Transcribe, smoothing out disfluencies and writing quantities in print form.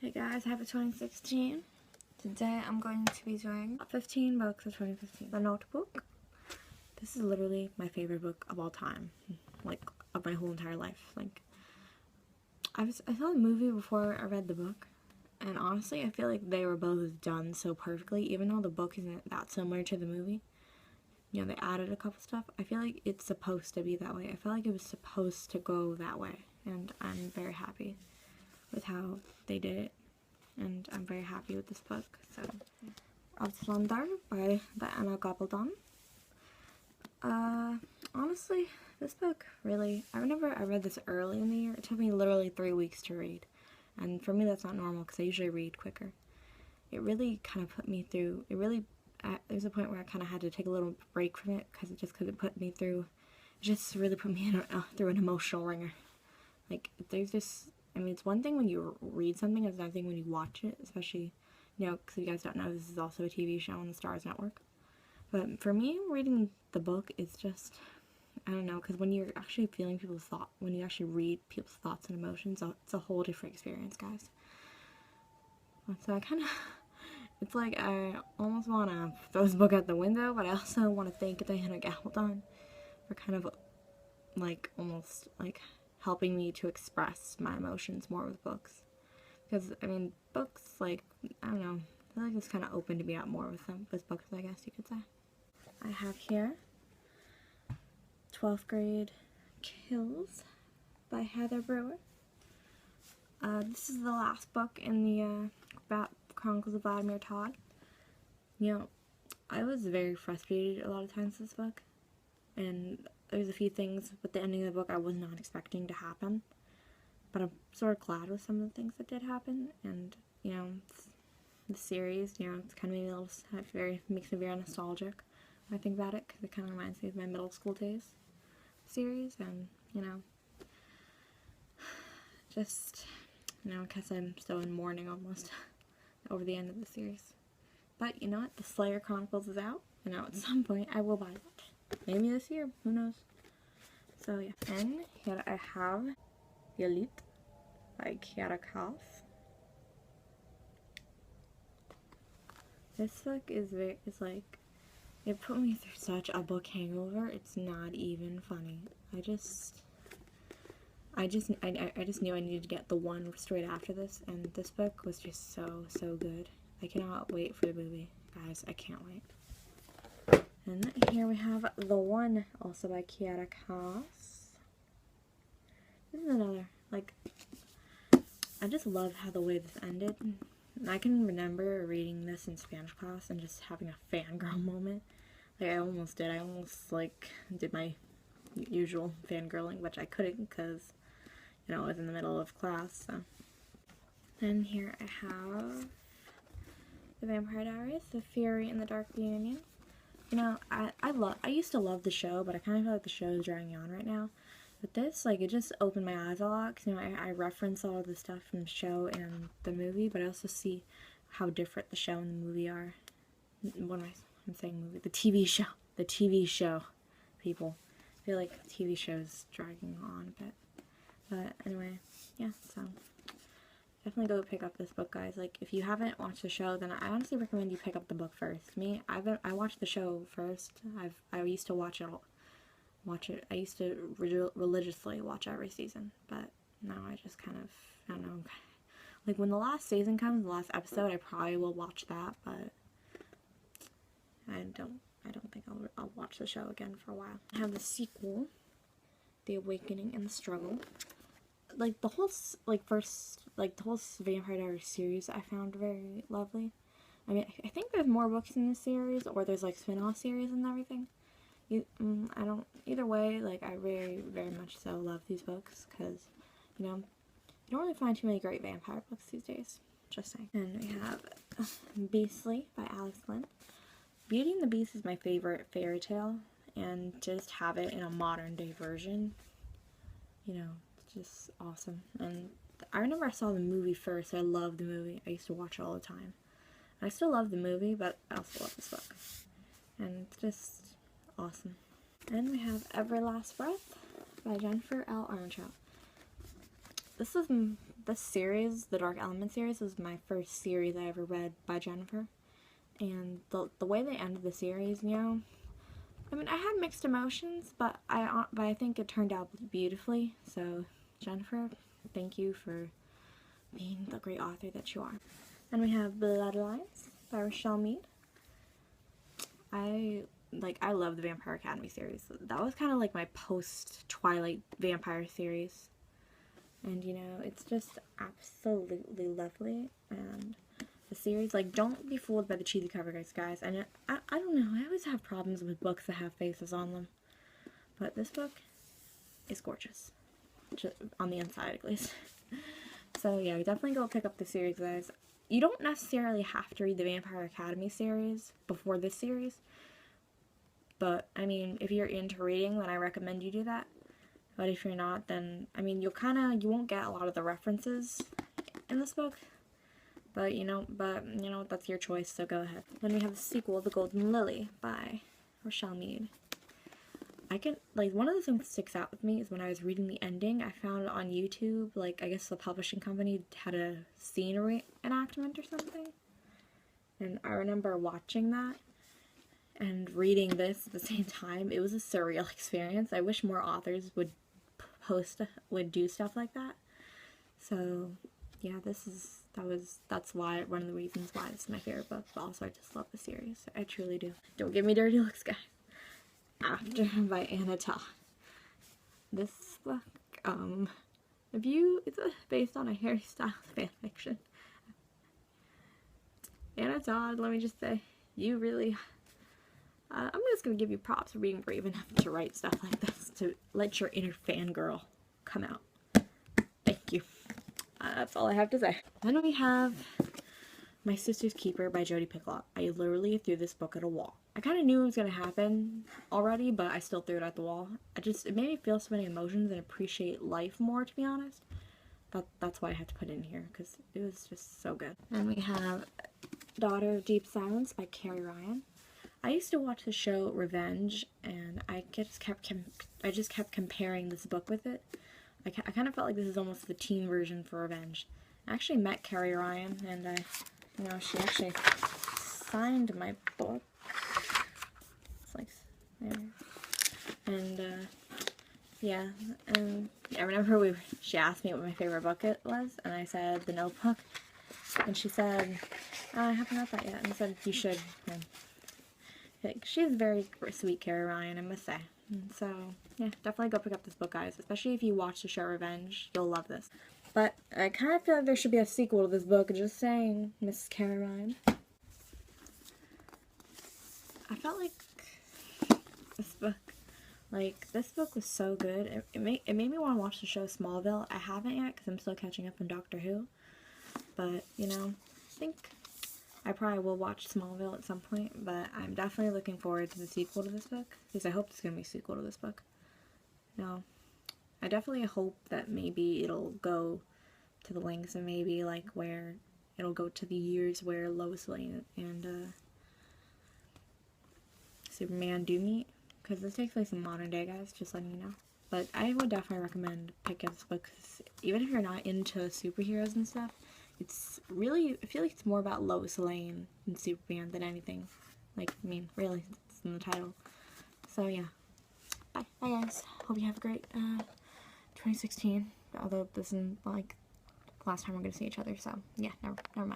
Hey guys, happy 2016. Today I'm going to be doing 15 books of 2015. The Notebook. This is literally my favorite book of all time. Like, of my whole entire life. Like, I saw the movie before I read the book. And honestly, I feel like they were both done so perfectly. Even though the book isn't that similar to the movie. You know, they added a couple stuff. I feel like it's supposed to be that way. I feel like it was supposed to go that way. And I'm very happy with how they did it, and I'm very happy with this book. So, Outlander by Diana Gabaldon. Honestly, this book really, I read this early in the year. It took me literally 3 weeks to read, and for me that's not normal because I usually read quicker. It really kind of put me through, there's a point where I kind of had to take a little break from it because it put me through, it just really put me through an emotional ringer. Like, there's this, I mean, it's one thing when you read something, it's another thing when you watch it, especially, you know, because you guys don't know, this is also a TV show on the Starz Network. But for me, reading the book is just, I don't know, because when you're actually feeling people's thoughts, when you actually read people's thoughts and emotions, it's a whole different experience, guys. So I kind of, it's like I almost want to throw this book out the window, but I also want to thank Diana Gabaldon for kind of, like, almost, like, helping me to express my emotions more with books. Because, I mean, books, like, I don't know, I feel like it's kind of opened me out more with books, I guess you could say. I have here 12th Grade Kills by Heather Brewer. This is the last book in the Chronicles of Vladimir Tod. You know, I was very frustrated a lot of times with this book, and there's a few things with the ending of the book I was not expecting to happen, but I'm sort of glad with some of the things that did happen. And, you know, the series, you know, it's kind of made me a little, makes me very nostalgic when I think about it, because it kind of reminds me of my middle school days series. And, you know, just, you know, because I'm still in mourning almost over the end of the series. But you know what, the Slayer Chronicles is out, and now at some point I will buy that. Maybe this year, who knows. So yeah, and here I have The Elite by Kiara Cass. This book is like, it put me through such a book hangover, it's not even funny. I just knew I needed to get the one straight after this, and this book was just so good. I cannot wait for the movie, guys, I can't wait. And here we have The One, also by Kiara Cass. This is another, like, I just love how the way this ended. I can remember reading this in Spanish class and just having a fangirl moment. Like, I almost like, did my usual fangirling, which I couldn't because, you know, I was in the middle of class, so. And here I have The Vampire Diaries, The Fury and the Dark Reunion. You know, I used to love the show, but I kind of feel like the show is dragging on right now. But this, like, it just opened my eyes a lot, because, you know, I reference all of the stuff from the show and the movie, but I also see how different the show and the movie are. What am I'm saying movie? The TV show. The TV show, people. I feel like the TV show is dragging on a bit. But anyway, yeah, so definitely go pick up this book, guys. Like, if you haven't watched the show, then I honestly recommend you pick up the book first. Me, I watched the show first. I used to watch it. I used to religiously watch every season, but now I just kind of, I don't know. Like, when the last season comes, the last episode, I probably will watch that, but I don't think I'll watch the show again for a while. I have the sequel, The Awakening and the Struggle. Like, the whole, the whole Vampire Diaries series I found very lovely. I mean, I think there's more books in this series, or there's, like, spin-off series and everything. Either way, like, I very, very much so love these books, because, you know, you don't really find too many great vampire books these days. Just saying. And we have Beastly by Alex Lynn. Beauty and the Beast is my favorite fairy tale, and just have it in a modern day version, you know, it's just awesome. And I remember I saw the movie first. I loved the movie. I used to watch it all the time. I still love the movie, but I also love this book. And it's just awesome. And we have Every Last Breath by Jennifer L. Armentrout. This was this series, the Dark Element series, was my first series I ever read by Jennifer. And the way they ended the series, you know, I mean, I had mixed emotions, but I think it turned out beautifully. So, Jennifer, thank you for being the great author that you are. Then we have Bloodlines by Richelle Mead. I love the Vampire Academy series. That was kind of like my post-Twilight vampire series. And, you know, it's just absolutely lovely. And the series, like, don't be fooled by the cheesy cover, guys. And I don't know, I always have problems with books that have faces on them. But this book is gorgeous. Just on the inside, at least. So, yeah, definitely go pick up the series, guys. You don't necessarily have to read the Vampire Academy series before this series. But, I mean, if you're into reading, then I recommend you do that. But if you're not, then, I mean, you won't get a lot of the references in this book. But, you know, that's your choice, so go ahead. Then we have the sequel, The Golden Lily by Richelle Mead. One of the things that sticks out with me is when I was reading the ending, I found on YouTube, like, I guess the publishing company had a scene reenactment or something. And I remember watching that and reading this at the same time. It was a surreal experience. I wish more authors would do stuff like that. So, yeah, that's why, one of the reasons why it's my favorite book, but also I just love the series. I truly do. Don't give me dirty looks, guys. After by Anna Todd. This book, it's based on a Harry Styles fanfiction. Anna Todd, let me just say, you really, I'm just gonna give you props for being brave enough to write stuff like this, to let your inner fangirl come out. Thank you. That's all I have to say. Then we have My Sister's Keeper by Jodi Picoult. I literally threw this book at a wall. I kind of knew it was going to happen already, but I still threw it at the wall. It made me feel so many emotions and appreciate life more, to be honest. That's why I had to put it in here, because it was just so good. And we have Daughter of Deep Silence by Carrie Ryan. I used to watch the show Revenge, and I just kept comparing this book with it. I kind of felt like this is almost the teen version for Revenge. I actually met Carrie Ryan, and she actually signed my book. It's like there. And yeah, and I remember she asked me what my favorite book it was, and I said The Notebook, and she said, I haven't read that yet, and I said, you should. And she's very sweet, Carrie Ryan, I must say. And so, yeah, definitely go pick up this book, guys. Especially if you watch the show Revenge, you'll love this. But I kind of feel like there should be a sequel to this book, just saying, Miss Carrie Ryan. I felt like this book was so good. It made me want to watch the show Smallville. I haven't yet because I'm still catching up on Doctor Who. But, you know, I think I probably will watch Smallville at some point. But I'm definitely looking forward to the sequel to this book, because I hope there's going to be a sequel to this book. No, I definitely hope that maybe it'll go to the lengths and maybe like where it'll go to the years where Lois Lane and Superman do meet, because this takes place in modern day, guys, just letting you know. But I would definitely recommend picking up this book, because even if you're not into superheroes and stuff, it's really, I feel like it's more about Lois Lane and Superman than anything. Like, I mean, really, it's in the title. So yeah, bye guys, hope you have a great 2016, although this isn't like the last time we're gonna see each other, so yeah, never mind.